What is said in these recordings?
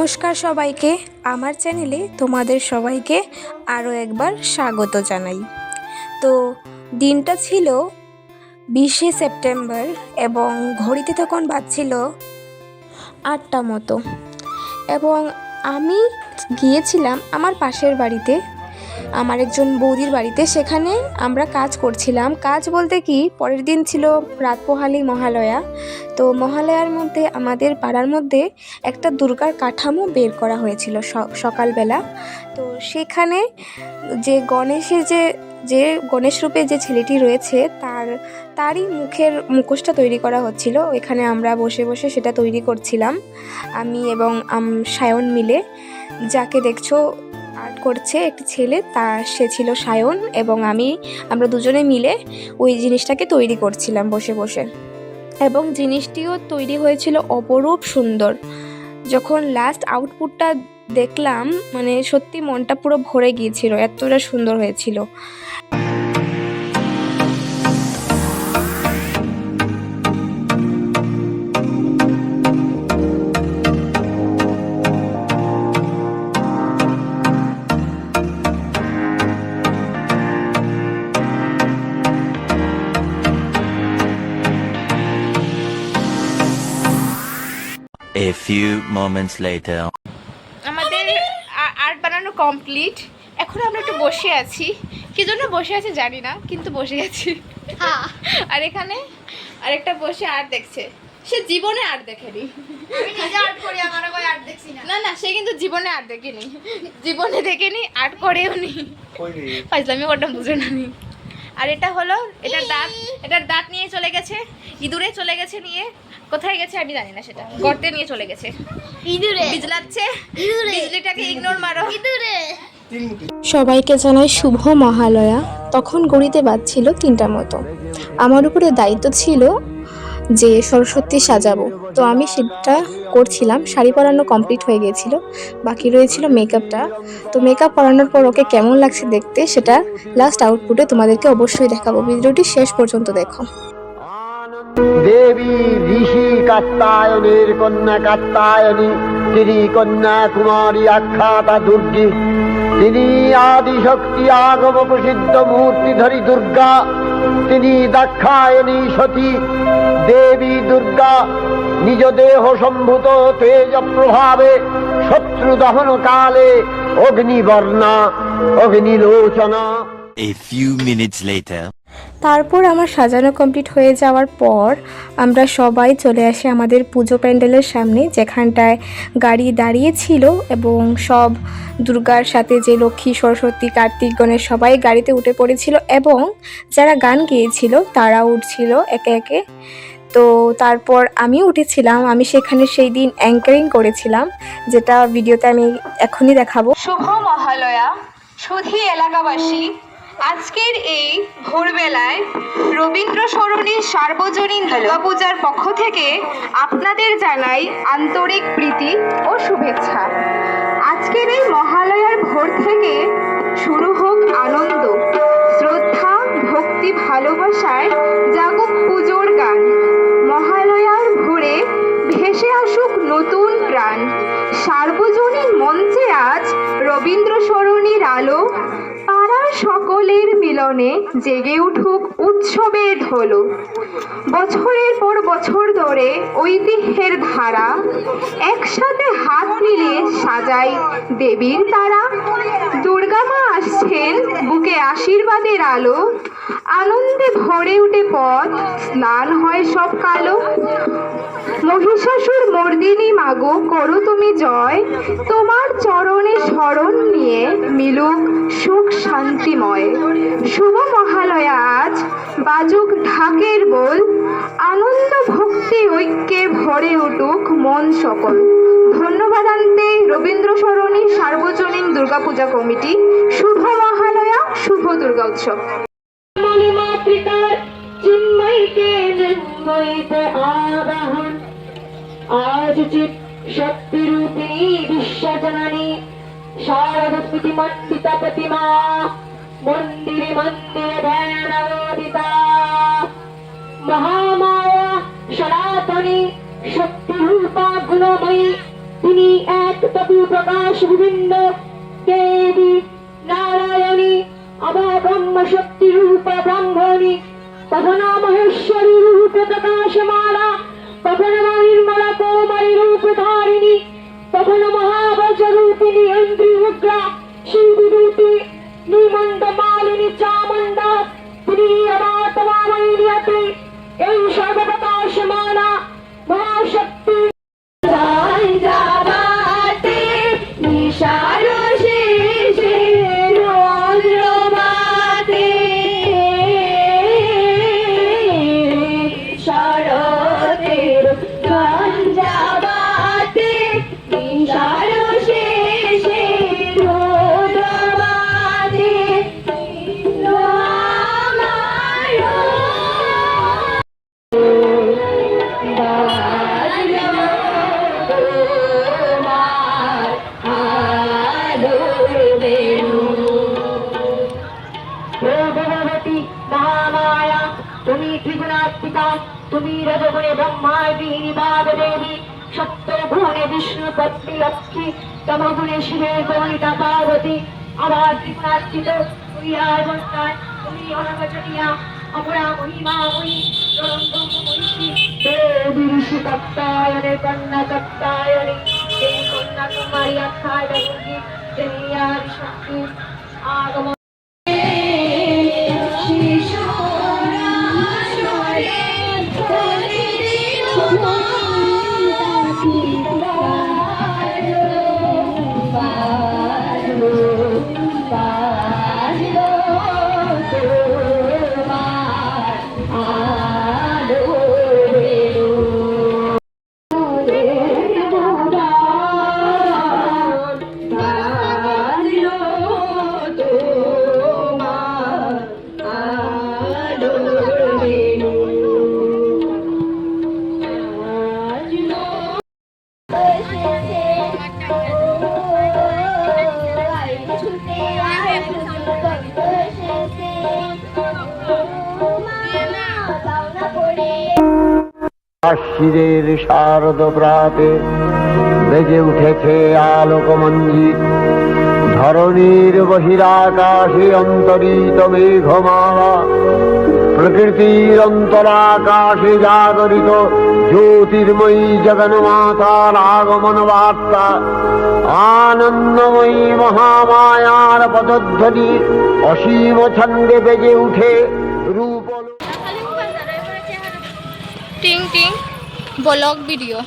নমস্কার সবাইকে, আমার চ্যানেলে তোমাদের সবাইকে আরও একবার স্বাগত জানাই। তো দিনটা ছিল 20শে সেপ্টেম্বর এবং ঘড়িতে তখন বাজছিল 8টা মতো, এবং আমি গিয়েছিলাম আমার পাশের বাড়িতে, আমার একজন বৌদির বাড়িতে। সেখানে আমরা কাজ করছিলাম। কাজ বলতে কি, পরের দিন ছিল রাত পোহালি মহালয়া। তো মহালয়ার মধ্যে আমাদের পাড়ার মধ্যে একটা দুর্গার কাঠামো বের করা হয়েছিল সকালবেলা। তো সেখানে যে গণেশের যে গণেশ রূপে যে ছেলেটি রয়েছে তারই মুখের মুখোশটা তৈরি করা হচ্ছিল। এখানে আমরা বসে বসে সেটা তৈরি করছিলাম, আমি এবং সায়ন মিলে। যাকে দেখছো আর্ট করছে একটি ছেলে, সে ছিল সায়ন, এবং আমরা দুজনে মিলে ওই জিনিসটাকে তৈরি করছিলাম বসে বসে। এবং জিনিসটিও তৈরি হয়েছিল অপরূপ সুন্দর। যখন লাস্ট আউটপুটটা দেখলাম, মানে সত্যি মনটা পুরো ভরে গিয়েছিল, এতটা সুন্দর হয়েছিল। A few moments later. আমাদের আর্ট বানানো কমপ্লিট। এখন আমরা একটু বসে আছি, কি জন্য বসে আছি জানি না, কিন্তু বসে আছি। আর এখানে আরেকটা বসে আর্ট দেখছে। সে জীবনে আর্ট দেখেনি। আমি নিজে আর্ট করি, আমার কই আর্ট দেখছি না। না না, সে কিন্তু জীবনে আর্ট দেখেনি, জীবনে দেখেনি, আর্ট করেও নি। ফাজলামি ওটা বুঝে না নি। আর এটা হলো এটার দাঁত নিয়ে চলে গেছে, ইঁদুরে চলে গেছে নিয়ে। কোথায় গেছে আমি জানি না, সেটা গর্তে নিয়ে চলে গেছে। ইঁদুরে বিজলাচ্ছে, বিজলিটাকে ইগনোর মারো। ইঁদুরে সবাইকে জানাই শুভ মহালয়া। তখন ঘড়িতে বাজছিল 3টার মতো। আমার উপরে দায়িত্ব ছিল যে সরস্বতী সাজাবো, তো আমি সেটা করছিলাম। শাড়ি পরানো কমপ্লিট হয়ে গিয়েছিল, বাকি রয়েছিল মেকআপটা। তো মেকআপ করানোর পর ওকে কেমন লাগছে দেখতে, সেটা লাস্ট আউটপুটে তোমাদেরকে অবশ্যই দেখাবো। ভিডিওটি শেষ পর্যন্ত দেখো। দেবী ঋষি কাত্তায়নের কন্যা কাত্তায়নী, তিনি কন্যা কুমারী আখ্যাতা দুর্গী, তিনি আদিশক্তি আগম প্রসিদ্ধ মূর্তিধরী দুর্গা, তিনি দাক্ষায়ণী সতী। দেবী দুর্গা নিজ দেহ সম্ভূত তেজ প্রভাবে শত্রু দহন কালে অগ্নিবর্ণা অগ্নিলোচনা। A few minutes later. তারপর আমার সাজানো কমপ্লিট হয়ে যাওয়ার পর আমরা সবাই চলে আসি আমাদের পুজো প্যান্ডেলের সামনে, যেখানটায় গাড়ি দাঁড়িয়েছিল, এবং সব দুর্গার সাথে যে লক্ষ্মী, সরস্বতী, কার্তিক, গণেশ সবাই গাড়িতে উঠে পড়েছিল, এবং যারা গান গেয়েছিল তারা উঠছিল একে একে। তো তারপর আমিও উঠেছিলাম। আমি সেখানে সেই দিন অ্যাঙ্কারিং করেছিলাম, যেটা ভিডিওতে আমি এখনই দেখাবো। শুভ মহালয়া সুধী এলাকাবাসী, আজকের এই ভোরবেলায় রবীন্দ্র সরণি সার্বজনীন দুর্গাপূজার পক্ষ থেকে আপনাদের জানাই আন্তরিক প্রীতি ও শুভেচ্ছা। আজকের এই মহালয়ার ভোর থেকে শুরু হোক আনন্দ, শ্রদ্ধা, ভক্তি, ভালোবাসায় জাগুক পুজোর গান। মহালয়ার ভোরে ভেসে আসুক নতুন প্রাণ। সার্বজনীন মঞ্চে আজ রবীন্দ্র সরণির আলো, পাড়ার সকলের মিলনে জেগে উঠুক উৎসবের ঢোল। বছরের পর বছর ধরে ঐতিহ্যের ধারা, একসাথে হাত মিলিয়ে সাজাই দেবীর তারা। দুর্গা মা আসছেন, বুকে আশীর্বাদের আলো, আনন্দে ভরে উঠে পথ, স্নান হয় সব কালো। মহিষাসুর মর্দিনী মাগো, করো তুমি জয়, তোমার চরণে শরণ নিয়ে মিলুক সুখ শান্তিময়। শুভ মহালয়া আজ, বাজুক ঢাকের বোল, আনন্দ ভক্তি ঐক্যে ভরে উঠুক মন সকল। ধন্যবাদ আনতে রবীন্দ্র সরণি সার্বজনীন দুর্গাপূজা কমিটি। শুভ মহালয়া, শুভ দুর্গা উৎসব। आज चित शक्ति रूपिणी विश्वजननी शारदस्मृति मंडिता प्रतिमा मंदिरे मंदिर ध्यानोदिता महामाया सनातनी शक्ति रूपा गुणमयी, তিনি এক तपु प्रकाश गोविंद देवी नारायणी अभा ब्रह्म शक्ति रूप ब्रह्मणि पवना महेश्वरी रूप प्रकाशमाला पवन निर्मला कोमल रूप धारिणी पवन महावज रूपिणी इंद्रि उग्रा शिव रूपी निमंड मालिनी चामुंडा प्रियवातवामयति एं सर्वप्रकाशमाला महाशक्ति जाबाते निशारो शेषे रोद्रमाते शरतेर गंजाबाते निशारो शेषे रोद्रमाते रामायो भगवती महामाया तुम्ही त्रिगुणात्मिका तुम्ही रजगुणे ब्रह्मादिनी देवी सप्तगुणे विष्णु पत्नी लक्ष्मी तमगुणे शिवे गौरिता पार्वती आभार त्रिगुणात्मिक तुम्ही राजवंताय तुम्ही अनवचनीया अमरा महिमा मही देवी ऋषि कप्तायने कन्या कप्तायने कन्या कुमारी अक्षाय दुर्गी देविया शक्ति आगम আশ্বিরের শারদ প্রাতে বেজে উঠেছে আলোকমঞ্জিত ধরণীর বহিরাকাশে অন্তরিত মেঘমালা প্রকৃতির অন্তরাকাশে জাগরিত জ্যোতির্ময়ী জগন্মাতার আগমন বার্তা আনন্দময়ী মহামায়ার পদধ্বনি অসীম ছন্দে বেজে উঠে রূপ টিং টিং blog video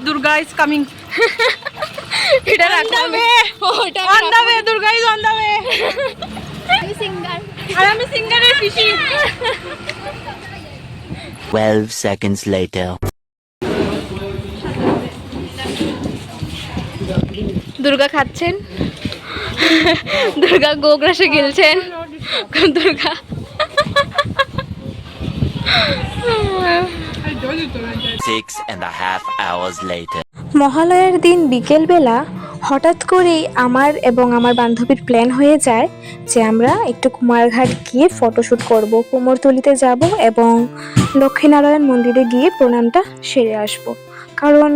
Durga is coming. এটা রাখো ওটা On the way, Durga is on the way. আমি সিঙ্গার আর আমি সিঙ্গারের পিসি। 12 seconds later. দুর্গা খাচ্ছেন, দুর্গা গোগ্রাসে গিলছেন, দুর্গা 6.5 hours later. মহালয়ার দিন বিকেলবেলা হঠাৎ করেই আমার এবং আমার বান্ধবীর প্ল্যান হয়ে যায় যে আমরা একটু কুমারঘাট গিয়ে ফটোশ্যুট করব, কুমোরটুলিতে যাব এবং লক্ষ্মীনারায়ণ মন্দিরে গিয়ে প্রণামটা সেরে আসব। কারণ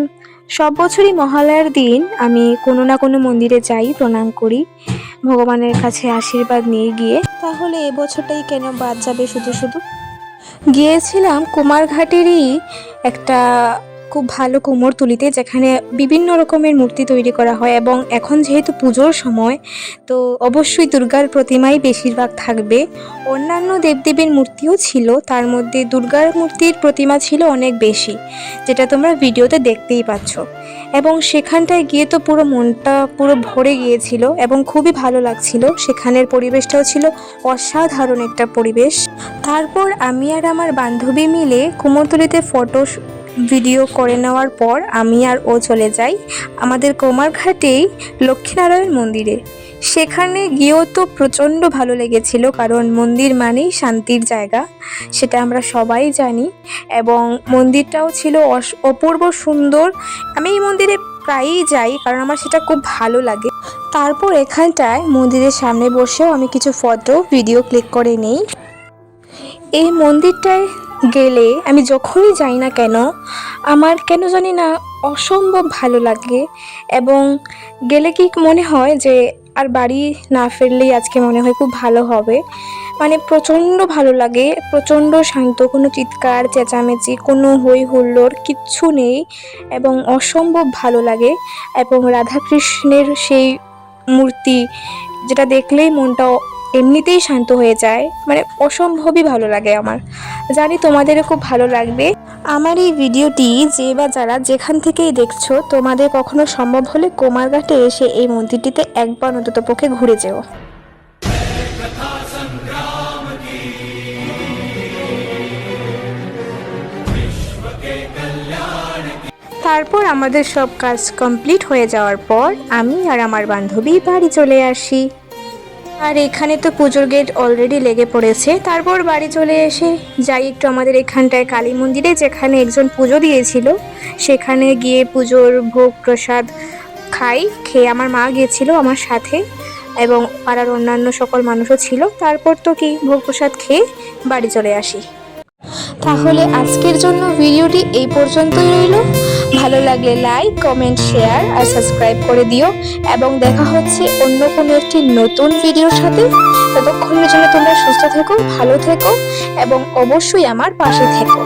সব বছরই মহালয়ার দিন আমি কোনো না কোনো মন্দিরে যাই, প্রণাম করি, ভগবানের কাছে আশীর্বাদ নিয়ে গিয়ে। তাহলে এবছরটাই কেন বাদ যাবে শুধু শুধু। গিয়েছিলাম কুমারঘাটেরই একটা খুব ভালো কুমোরটুলিতে, যেখানে বিভিন্ন রকমের মূর্তি তৈরি করা হয় এবং এখন যেহেতু পুজোর সময় তো অবশ্যই দুর্গার প্রতিমাই বেশিরভাগ থাকবে। অন্যান্য দেবদেবীর মূর্তিও ছিল, তার মধ্যে দুর্গার মূর্তির প্রতিমা ছিল অনেক বেশি, যেটা তোমরা ভিডিওতে দেখতেই পাচ্ছ। এবং সেখানটায় গিয়ে তো পুরো মনটা পুরো ভরে গিয়েছিল এবং খুবই ভালো লাগছিল। সেখানের পরিবেশটাও ছিল অসাধারণ একটা পরিবেশ। তারপর আমি আর আমার বান্ধবী মিলে কুমোরটুলিতে ফটো ভিডিও করে নেওয়ার পর আমি আর ও চলে যাই আমাদের কুমারঘাটেই লক্ষ্মীনারায়ণ মন্দিরে। সেখানে গিয়েও তো প্রচণ্ড ভালো লেগেছিল, কারণ মন্দির মানেই শান্তির জায়গা, সেটা আমরা সবাই জানি। এবং মন্দিরটাও ছিল অপূর্ব সুন্দর। আমি এই মন্দিরে প্রায়ই যাই কারণ আমার সেটা খুব ভালো লাগে। তারপর এখানটায় মন্দিরের সামনে বসেও আমি কিছু ফটো ভিডিও ক্লিক করে নেই। এই মন্দিরটায় গেলে আমি যখনই যাই না কেন আমার কেন জানি না অসম্ভব ভালো লাগে, এবং গেলে কি মনে হয় যে আর বাড়ি না ফিরলেই আজকে মনে হয় খুব ভালো হবে। মানে প্রচণ্ড ভালো লাগে, প্রচণ্ড শান্ত, কোনো চিৎকার চেঁচামেচি, কোনো হই হুল্লোড় কিচ্ছু নেই, এবং অসম্ভব ভালো লাগে। এবং রাধাকৃষ্ণের সেই মূর্তি যেটা দেখলেই মনটা এমনিতেই শান্ত হয়ে যায়, মানে অসম্ভবই ভালো লাগে আমার। জানি তোমাদেরও খুব ভালো লাগবে। আমার এই ভিডিওটি যে বা যারা যেখান থেকেই দেখছো, তোমাদের কখনো সম্ভব হলে কুমারঘাটে এসে এই মন্দিরটিতে একবার অন্ততপক্ষে ঘুরে যেও। তারপর আমাদের সব কাজ কমপ্লিট হয়ে যাওয়ার পর আমি আর আমার বান্ধবী বাড়ি চলে আসি। আর এখানে তো পুজোর গেট অলরেডি লেগে পড়েছে। তারপর বাড়ি চলে এসে যাই একটু আমাদের এখানটায় কালী মন্দিরে, যেখানে একজন পুজো দিয়েছিল, সেখানে গিয়ে পুজোর ভোগ প্রসাদ খেয়ে আমার মা গিয়েছিল আমার সাথে, এবং পাড়ার অন্যান্য সকল মানুষও ছিল। তারপর তো কি ভোগ প্রসাদ খেয়ে বাড়ি চলে আসি। তাহলে আজকের জন্য ভিডিওটি এই পর্যন্তই রইল। ভালো লাগলে লাইক, কমেন্ট, শেয়ার আর সাবস্ক্রাইব করে দিও, এবং দেখা হচ্ছে অন্য কোনো একটি নতুন ভিডিওর সাথে। ততক্ষণের জন্য তোমরা সুস্থ থেকো, ভালো থেকো, এবং অবশ্যই আমার পাশে থেকো।